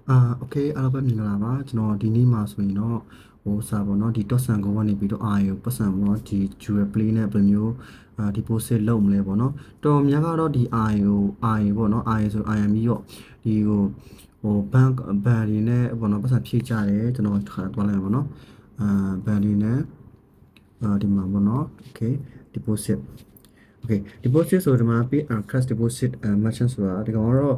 โอเคအားလုံးပဲမြင်ကြတာပါကျွန်တော်ဒီနေ့မှာဆိုရင်တော့ဟိုစာပေါ့နော်ဒီ dot san ကိုကနေပြီးတော့ RA ကိုပတ်စံပေါ့နော်ဒီ jewel play နဲ့ဘယ်လိုမျိုးdeposit လုပ်မလဲပေါ့နော်တော်များကတော့ဒီ RA ကို RA ပေါ့နော် RA ဆို IM ပြီးတော့ဒီbank ဘဏ်တွေနဲ့ပေါ့နော်ပတ်စံဖြည့်ကြတယ်ကျွန်တော်သွားလိုက်ပါပေါ့နော်ဘဏ်တွေနဲ့ဒီမှာပေါ့နော် okay deposit okay deposit ဆိုဒီမှာပြီး cash deposit merchant ဆိုတာဒီကောင်ကတော့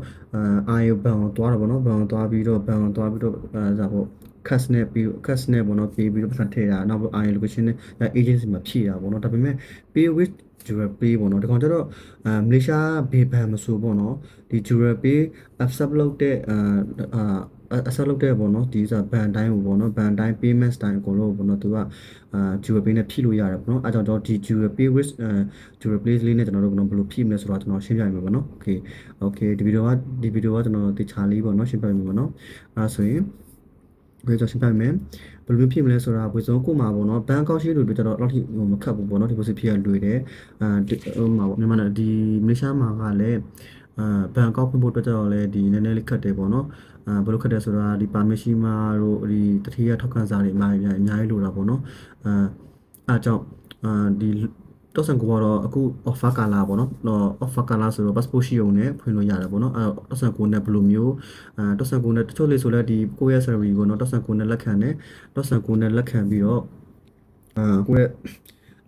IO ဘဏ်ကိုသွားတာပေါ့နော်ဘဏ်ကိုသွားပြီးတော့ဒါပေါ့ cash နဲ့ပြီး cash နဲ့ပေါ့နော်ပြီးပြီးတော့ပတ်စံထည့်တာနောက် IO location နဲ့ agency မှာဖြည့်တာပေါ့နော်ဒါပေမဲ့ pay with jewel pay ပေါ့နော်ဒီကောင်ကျတော့မလေးရှားဘေးဘဏ်မဆိုပေါ့နော်ဒီ jewel pay accept လုပ်တဲ့accept လုပ်တဲ့ပေါ့နော်ဒီစာဘဏ်တိုင်းကိုပေါ့နော်ဘဏ်တိုင်း payments တိုင်းအကုန်လုံးပေါ့နော်သူကjewel pay နဲ့ဖြည့်လို့ရတယ်ပေါ့နော်အဲကြောင့်တော့ဒီ jewel pay with jewel pay လေးနဲ့ကျွန်တော်တို့ဘယ်လိုဖြည့်မလဲဆိုတော့ကျွန်တော်ရှင်းပြရမှာပေါ့နော် okay ဒီဗီဒီယိုကကျွန်တော်တေချာလေးပေါ့နော်ရှင်းပြရမှာပေါ့နော်အဲဆိုရင်ဘယ်လိုရှင်းပြမလဲဘယ်လိုမျိုးဖြည့်မလဲဆိုတာဝေစုံကိုမှာပေါ့နော်ဘဏ်အကောင့်ရှိလို့တို့ကျတော့တော့ထိမခတ်ဘူးပေါ့နော် deposit ဖြည့်ရလွယ်တယ်ဟိုမှာပေါ့မြန်မာဒီမလေးရှားမှာကလည်းဘဏ်အကောင့်ဖွင့်ဖို့အတွက်ကျတော့လည်းဒီနည်းနည်းလေးခက်တယ်ပေါ့နော်ဘယ်လိုခက်တယ်ဆိုတာဒီ permission မှာတို့ဒီတတိယထောက်ခံစာတွေအများကြီးလိုတာပေါ့နော်အဲကြောင့်ဒီတော့ဆန်ကိုကတော့အခု offer ကာလာပေါ့နော် offer ကာလာဆိုတော့ passport ရှိုံနဲ့ဖွင့်လို့ရတယ်ပေါ့နော်အဲတော့ဆန်ကိုနဲ့ဘယ်လိုမျိုးတော့ဆန်ကိုနဲ့တချို့လေးဆိုလဲဒီကိုယ့်ရဲ့ salary ကိုနော်တော့ဆန်ကိုနဲ့လက်ခံတယ်တော့ဆန်ကိုနဲ့လက်ခံပြီးတော့ကိုယ့်ရဲ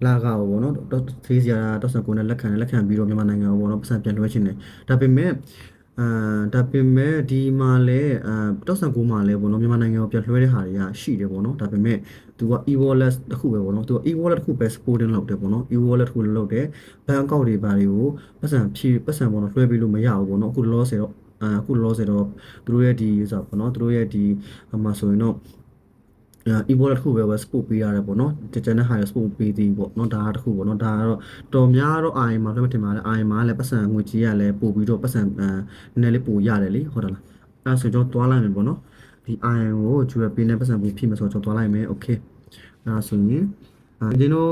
့လာကပေါ့နော်တော့သေးစရာတော့ဆန်ကိုနဲ့လက်ခံပြီးတော့မြန်မာနိုင်ငံကိုပေါ့နော်ပတ်စံပြန်လွှဲချင်တယ်ဒါပေမဲ့ဒီမှာလဲတော့ဆန်ကိုမှာလဲပေါ့နော်မြန်မာနိုင်ငံကိုပြန်လွှဲတဲ့ဟာတွေကရှိတယ်ပေါ့နော်ဒါပေမဲ့သူက e-wallet တစ်ခုပဲပေါ့နော်သူက e-wallet တစ်ခုပဲ supporting လုပ်တယ်ပေါ့နော် e-wallet တစ်ခုလုပ်တယ်ဘဏ်အကောင့်တွေဘာတွေကိုပတ်စံပေါ့နော်လွှဲပေးလို့မရဘူးပေါ့နော်အခုလောဆယ်တော့သူတို့ရဲ့ဒီဆိုပေါ့နော်သူတို့ရဲ့ဒီမှာဆိုရင်တော့e-wallet တစ်ခုပဲ support ပေးရတယ်ပေါ့နော်တကယ်နဲ့ဟာရ support ပေးသေးပေါ့နော်ဒါကတစ်ခုပေါ့နော်ဒါကတော့တော်များတော့ IM မှာလွှဲမထင်ပါနဲ့ IM မှာလည်းပတ်စံငွေကြီးရလဲပို့ပြီးတော့ပတ်စံနည်းနည်းလေးပို့ရတယ်လေဟုတ်တယ်လားအဲဆိုကျွန်တော်သွားလိုက်မယ်ပေါ့နော်ဒီ IM ကို USP နဲ့ပတ်စံပို့ဖြည့်မယ်ဆိုတော့ကျွန်တော်သွားလိုက်မယ် okay အဲဆိုရင်ဒီတို့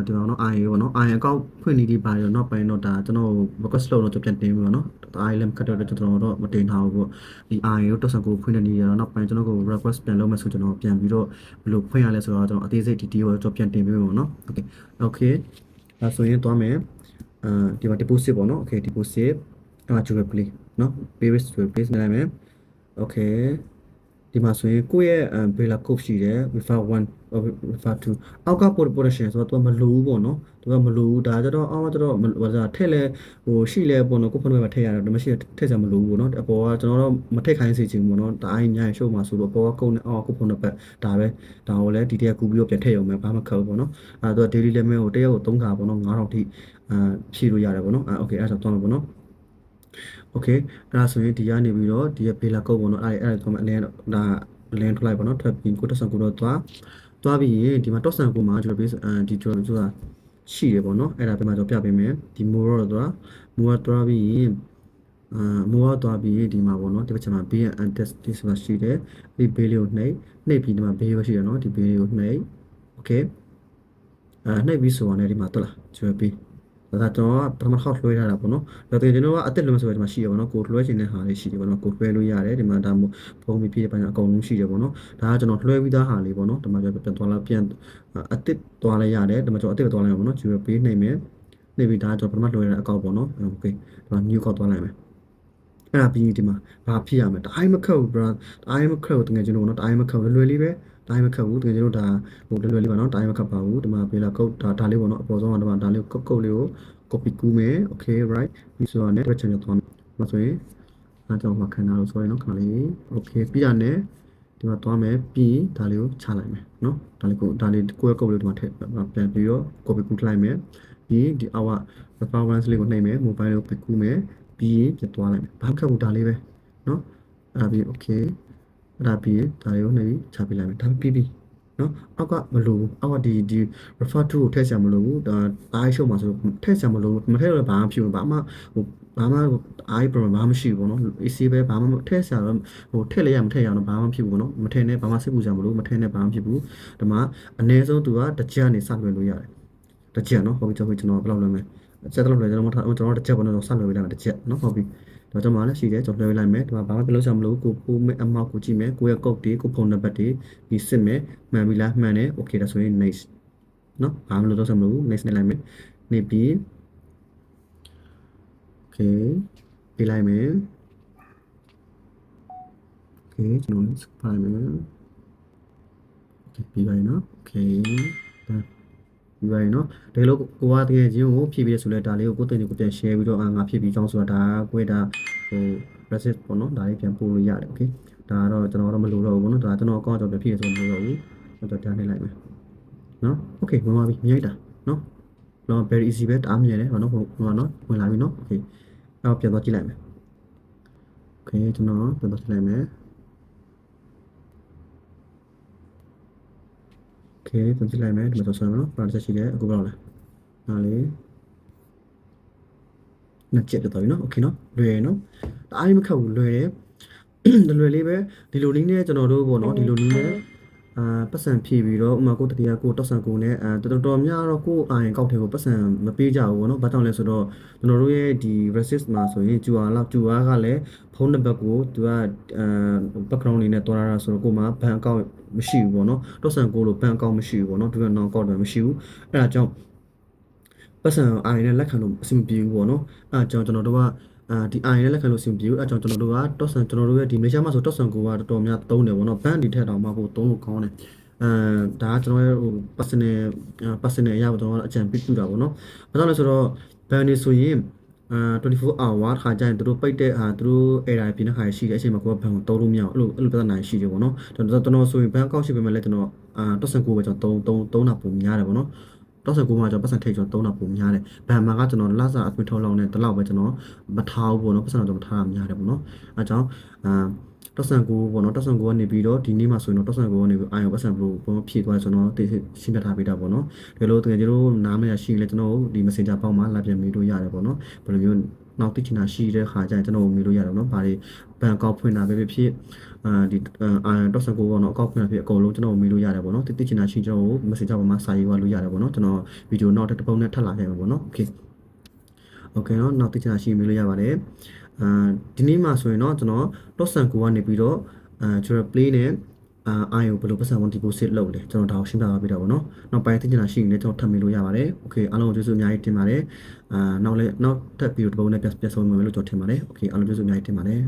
ဒီမှာနော် IM ပေါ့နော် IM အကောင့်ဖွင့်နေဒီပါရောနောက်ပိုင်းတော့ဒါကျွန်တော် request လုပ်တော့ပြန်တင်ပြီးတော့နော်ဒါ IM ကတ်တော့ကျွန်တော်တော့မတင်ထားဘူးပေါ့ဒီ IM ကိုတက်ဆန်ကိုဖွင့်နေနေရတော့နောက်ပိုင်းကျွန်တော်ကို request ပြန်လုပ်မယ်ဆိုကျွန်တော်ပြန်ပြီးတော့ဘယ်လိုဖွင့်ရလဲဆိုတော့ကျွန်တော်အသေးစိတ် detail ကိုကျွန်တော်ပြန်တင်ပေးမယ်ပေါ့နော် okay ဒါဆိုရင်သွားမယ်ဒီမှာ deposit ပေါ့နော် okay deposit jewel play နော် pay with jewel play နဲ့လိုက်မယ် okay ဒီမှာဆိုရင်ကိုယ့်ရဲ့bella code ရှိတယ် refer 1 refer 2အောက်က production ဆိုတော့သူကမလိုဘူးပေါ့နော်သူကမလိုဘူးဒါကြတော့အောက်ကကြတော့ဟိုစားထည့်လဲဟိုရှိလဲပေါ့နော်ကိုဖုန်းထဲမှာထည့်ရတယ်ဒါမရှိထည့်စရာမလိုဘူးပေါ့နော်အပေါ်ကကျွန်တော်တော့မထည့်ခိုင်းစေချင်ဘူးပေါ့နော်ဒါအိုင်းညရင်ရှုပ်မှာဆိုတော့အပေါ်ကကုန်းနဲ့အောက်ကကိုဖုန်းနဲ့ပတ်ဒါပဲဒါကိုလည်းဒီတရက်ကူပြီးတော့ပြန်ထည့်ရုံပဲဘာမှခက်ဘူးပေါ့နော်အဲတော့ daily limit ကိုတရက်ကို3ခါပေါ့နော်9000ထိဖြည့်လို့ရတယ်ပေါ့နော်okay အဲဒါဆိုတော့သွားမယ်ပေါ့နော်โอเคအဲ့ဒါဆိုရင်ဒီကနေပြီးတော့ဒီရဲ့ဘေလာကုတ်ပေါ့နော်အဲ့ဒါအလင်းဒါအလင်းထွက်လိုက်ပေါ့နော်ထွက်ပြီးကိုတက်ဆန်ကိုတော့သွားပြီးရင်ဒီမှာတော့ဆန်ကိုမှာကျွန်တော်ပြီးဒီကျွန်တော်ဆိုတာရှိတယ်ပေါ့နော်အဲ့ဒါပြမှာကျွန်တော်ပြပေးမယ်ဒီမိုးတော့သွားပြီးရင်မိုးသွားပြီးဒီမှာပေါ့နော်ဒီဘက်ချက်မှာ B and test ဒီဆိုတာရှိတယ်ဒီဘေးလေးကိုနှိပ်ပြီးဒီမှာဘေးပဲရှိတယ်နော်ဒီဘေးလေးကိုနှိပ်โอเคနှိပ်ပြီးဆိုတော့ねဒီမှာတော့လားကျွန်တော်ပြီးဒါကျွန်တော်ကပထမခေါက်လွှဲထားတာပေါ့နော်ဒါဆိုရင်ကျွန်တော်ကအသက်လွှဲဆိုတော့ဒီမှာရှိရပါတော့ကိုလွှဲချင်တဲ့ဟာလေးရှိတယ်ပေါ့နော်ကိုလွှဲလို့ရတယ်ဒီမှာဒါမှဖုန်းပြီးပြည့်တဲ့ပိုင်းအကုန်လုံးရှိတယ်ပေါ့နော်ဒါကကျွန်တော်လွှဲပြီးသားဟာလေးပေါ့နော်ဒီမှာပြန်သွားလာပြန်အသက်သွားလိုက်ရတယ်ဒီမှာကျွန်တော်အသက်သွားလိုက်အောင်ပေါ့နော် jewel pay နှိပ်မယ်နှိပ်ပြီးဒါကျွန်တော်ပထမလွှဲရတဲ့အကောင့်ပေါ့နော် okay ဒီမှာ new ကောက်သွားလိုက်မယ်အဲ့ဒါပြီးဒီမှာဘာဖြစ်ရမလဲတအားမခက်ဘူး bro တအားမခက်ဘူးတကယ်ကျွန်တော်နော်တအားမခက်ဘူးလွယ်လေးပဲတိုင်းမခတ်ဘူးတကယ်ကျွန်တော်ဒါဟိုလွယ်လေးပါနော်တိုင်းမခတ်ပါဘူးဒီမှာပေးလာကုတ်ဒါလေးပေါ့နော်အပေါ်ဆုံးကဒီမှာဒါလေးကုတ်လေးကို copy ကူးမယ် okay right ပြီးဆိုတော့ network channel သွားမှာဆိုရင်အားကြောင့်မခံတာလို့ဆိုရင်နော်ခဏလေး okay ပြီးတာနဲ့ဒီမှာသွားမယ်ပြီးဒါလေးကိုချလိုက်မယ်နော်ဒါလေးကိုယ့်ကုတ်လေးဒီမှာထည့်ပြန်ပြီးတော့ copy ကူးလိုက်မယ်ပြီးဒီအောက်က reference လေးကိုနှိပ်မယ် mobile လေးကိုကူးမယ်ပြီးပြန်သွားလိုက်မယ်ဘာခက်ဘူးဒါလေးပဲနော်အဲ့ဒါပြီး okay အဲ့ဒါပြီးဒါလေးကိုနှိပ်ချပေးလိုက်မယ်ဒါပြီးနော်အောက်ကမလိုဘူးအောက်ကဒီ refer to ကိုထည့်ဆရာမလိုဘူးဒါအားရှုံမှာဆိုထည့်ဆရာမလိုမထည့်တော့ဘာမှဖြစ်ဘူးဘာမှအား problem ဘာမှမရှိဘူးပေါ့နော် AC ပဲဘာမှထည့်ဆရာဟိုထည့်လိုက်ရမထည့်ရအောင်ဘာမှဖြစ်ဘူးပေါ့နော်မထည့်နဲ့ဘာမှစိတ်ပူစရာမလိုမထည့်နဲ့ဘာမှဖြစ်ဘူးဒီမှာအနည်းဆုံးသူကတစ်ချက်နေစလွယ်လို့ရတယ်တစ်ချက်နော်ဟုတ်ပြီကျွန်တော်ဘယ်လောက်လွယ်မလဲတစ်ချက်တော့လွယ်ကျွန်တော်တစ်ချက်ပေါ့နော်စလွယ်ပေးလိုက်မယ်တစ်ချက်နော်ဟုတ်ပြီ ဒါကြောင့်မှလည်းရှိတယ်ကျွန်တော်လွှဲလိုက်မယ်ဒီမှာဘာမှပြလို့ချင်မလို့ကိုပို့မဲ့အမောက်ကိုကြည့်မယ်ကိုရဲ့ကုတ်တွေကိုဖုန်းနံပါတ်တွေဒီစစ်မယ်မှန်ပြီလားမှန်တယ် okay ဒါဆိုရင် next နော်ဘာမှမလုပ်တော့ချင်မလို့ next နဲ့လိုက်မယ်နေပြီး okay ပြလိုက်မယ် okay ကျွန်တော်စပါမယ် okay ပြီးပါပြီနော် okay ဒါပြီးပါပြီနော်ဒီလိုကိုကတကယ်ချင်းကိုဖြည့်ပြီးဆိုလဲဒါလေးကိုကိုတင်ကိုပြန် share ပြီးတော့ငါဖြည့်ပြီးကြောင်းဆိုတာဒါကိုယ့်ဒါဟို receipt ပေါ့နော်ဒါလေးပြန်ပို့လို့ရတယ် okay ဒါကတော့ကျွန်တော်တော့မလိုတော့ဘူးပေါ့နော်ဒါကျွန်တော်အကောင့်ကြောင့်ပြန်ဖြည့်ရဆိုမလိုတော့ဘူးကျွန်တော်ပြန်နှိပ်လိုက်မယ်နော် okay ဝင်ပါပြီမြင်လိုက်တာနော်တော့ very easy ပဲတအားမြင်တယ်ဟောနော်ဟိုနော်ဝင်လာပြီနော် okay အော်ပြန်တော့ကြည့်လိုက်မယ် okay ကျွန်တော်ပြန်တော့ကြည့်လိုက်မယ် okay ပြန်ကြည့်လိုက်မယ်ဒီမှာတော့ဆိုရမယ်နော်ပါတစ်ချက်ရှိတယ်အခုဘယ်လောက်လဲဒါလေးနှစ်ချက်ပြတော့ပြီနော် okay နော်လွယ်နော်တအားမခက်ဘူးလွယ်တယ်လွယ်လေးပဲဒီလိုနည်းနဲ့ကျွန်တော်တို့ပေါ့နော်ဒီလိုနည်းနဲ့ပတ်စံဖြည့်ပြီးတော့ဥမာကိုတတိယကိုတောက်ဆန်ကိုနဲ့တော်များတော့ကိုအာရင်ကောက်ထဲကိုပတ်စံမပေးကြဘူးပေါ့နော်ဘာကြောင့်လဲဆိုတော့ကျွန်တော်တို့ရဲ့ဒီ resist မှာဆိုရင် QR လောက် QR ကလည်းဖုန်းနံပါတ်ကိုသူကbackground လေးနဲ့တွားရတာဆိုတော့ကိုမှဘန်အကောင့်မရှိဘူးပေါ့နော်တောက်ဆန်ကိုလို့ဘန်အကောင့်မရှိဘူးပေါ့နော်ဒီကနောင်ကောက်တယ်မရှိဘူးအဲ့ဒါကြောင့်ပတ်စံအာရင်နဲ့လက်ခံလို့အဆင်မပြေဘူးပေါ့နော်အဲ့ဒါကြောင့်ကျွန်တော်တို့ကဒီ IN နဲ့လက်ခံလို့အဆင်ပြေဘူးအဲကြောင့်ကျွန်တော်တို့ကတော့ဆန်ကျွန်တော်တို့ရဲ့ဒီ Malaysia မှာဆိုတော့ဆန်ကိုကတော်တော်များသုံးတယ်ပေါ့နော်ဘန်ဒီထက်တောင်မှပိုသုံးလို့ကောင်းတယ်ဒါကကျွန်တော်ရဲ့ဟို personal အရာပေါ့ကျွန်တော်အကြံပေးပြတာပေါ့နော်ဘာကြောင့်လဲဆိုတော့ဘန်နေဆိုရင်24 hour ခါကျရင်တို့ပိတ်တဲ့သူတို့ error ပြနေတဲ့ခါရှိတဲ့အချိန်မှာကိုကဘန်ကိုသုံးလို့မရအောင်အဲ့လိုပြဿနာရှိတယ်ပေါ့နော်ကျွန်တော်ဆိုရင်ဘန်ကောက်ရှိပေမဲ့လည်းကျွန်တော်တော့ဆန်ကိုပဲကျွန်တော်သုံးတာပုံများတယ်ပေါ့နော်တော့ဆိုကိုမှကျွန်တော်ပတ်စံထိတ်ကျွန်တော်သုံးတာပုံများတယ်ဘန်မှာကကျွန်တော်လဆာအခွင့်ထုတ်လောက်နဲ့တလောက်ပဲကျွန်တော်မထားဘူးပေါ့နော်ပတ်စံတော့မထားတာများတယ်ပေါ့နော်အဲကြောင့်တော့ဆန်ကိုပေါ့နော်တော့ဆန်ကိုကနေပြီးတော့ဒီနေ့မှဆိုရင်တော့ဆန်ကိုကနေပြီးအာရုံပတ်စံဘလို့ပုံဖြည့်သွားကျွန်တော်သိရှင်းပြထားပေးတာပေါ့နော်ဒီလိုတကယ်ကျွန်တော်နားမရရှိလဲကျွန်တော်ဒီ Messenger ပေါက်မှာလာပြန်မေးလို့ရတယ်ပေါ့နော်ဘယ်လိုမျိုးနောက်သိချင်တာရှိတဲ့ခါကျရင်ကျွန်တော်မေးလို့ရတယ်နော်ဘာတွေဘန်ကောက်ဖွင့်တာပဲဖြစ်ဒီတော့ဆန်ကိုပေါ့နော်အကောက်ဖွင့်တာဖြစ်အကုန်လုံးကျွန်တော်မေးလို့ရတယ်ပေါ့နော်သိချင်တာရှိကျွန်တော် Messenger ပေါ်မှာစာရေးသွားလို့ရတယ်ပေါ့နော်ကျွန်တော်ဗီဒီယိုနောက်တစ်ပုံနဲ့ထပ်လာခဲ့မှာပေါ့နော် okay နော်နောက်သိချင်တာရှိမေးလို့ရပါတယ်ဒီနေ့မှာဆိုရင်တော့ကျွန်တော်တော့ဆန်ကိုကနေပြီးတော့ကျွန်တော် play နဲ့အာယုဘယ်လိုပတ်စံ1 deposit လုပ်လဲကျွန်တော်ဒါကိုရှင်းပြပါပေးတာပေါ့နော်နောက်ပိုင်းသိချင်တာရှိရင်လည်းကျွန်တော်ထပ်မေးလို့ရပါတယ် okay အားလုံးကိုကျေးဇူးအများကြီးတင်ပါတယ်နောက်ထပ်ဗီဒီယိုတစ်ပုံနဲ့ပြန်ဆုံမယ်လို့ကျွန်တော်ထင်ပါတယ် okay အားလုံးကျေးဇူးအများကြီးတင်ပါတယ်